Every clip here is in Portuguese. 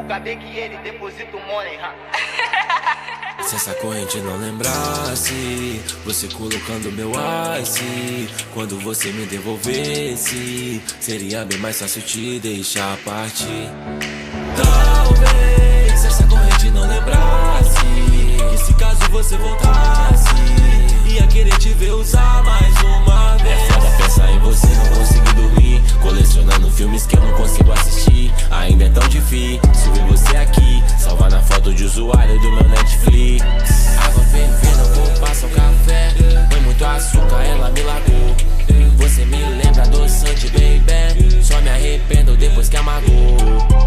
pro cadê que ele deposita o money, ha? Se essa corrente não lembrasse, você colocando meu ice, quando você me devolvesse, seria bem mais fácil te deixar partir. Talvez se essa corrente não lembrasse, que se caso você voltasse, ia querer te ver usar mais uma vez. É foda pensar em você, não conseguir dormir, colecionando filmes que eu não consigo assistir. Ainda é tão difícil ver você aqui, salvar na foto de usuário do meu Netflix. Água fervendo, vou passar o café, foi muito açúcar, ela me largou. Você me lembra adoçante, baby, só me arrependo depois que amargou.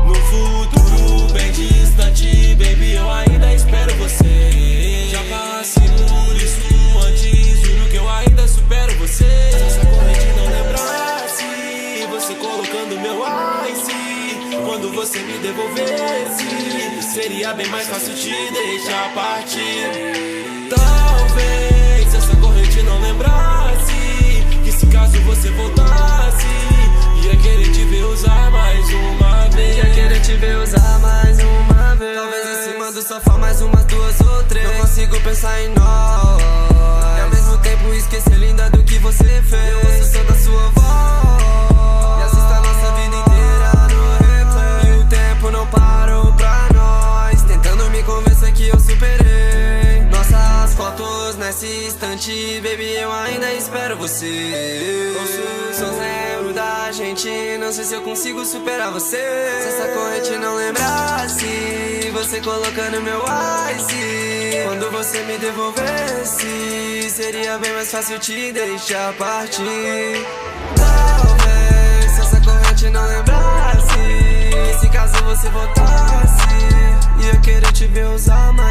No futuro bem distante, baby, eu ainda espero você. Já passei por isso antes, juro que eu ainda supero você. Se essa corrente não lembrasse, você colocando meu ice, quando você me devolvesse, seria bem mais fácil te deixar partir. Talvez se essa corrente não lembrasse, que se caso você voltasse, ia querer te ver usar mais uma vez. Ia querer te ver usar mais uma vez. Talvez em cima do sofá mais umas duas ou três. Não consigo pensar em nós e ao mesmo tempo esquecer linda do que você fez. Eu ouço só da sua voz e assisto a nossa vida inteira no replay. E o tempo não parou pra nós, tentando me convencer que eu superei nossas fotos nesse instante, baby, eu ainda espero você. Sou zero da gente, não sei se eu consigo superar você. Se essa corrente não lembrasse, você colocando meu ice, quando você me devolvesse, seria bem mais fácil te deixar partir. Talvez se essa corrente não lembrasse, se caso você voltasse, ia querer te ver usar mais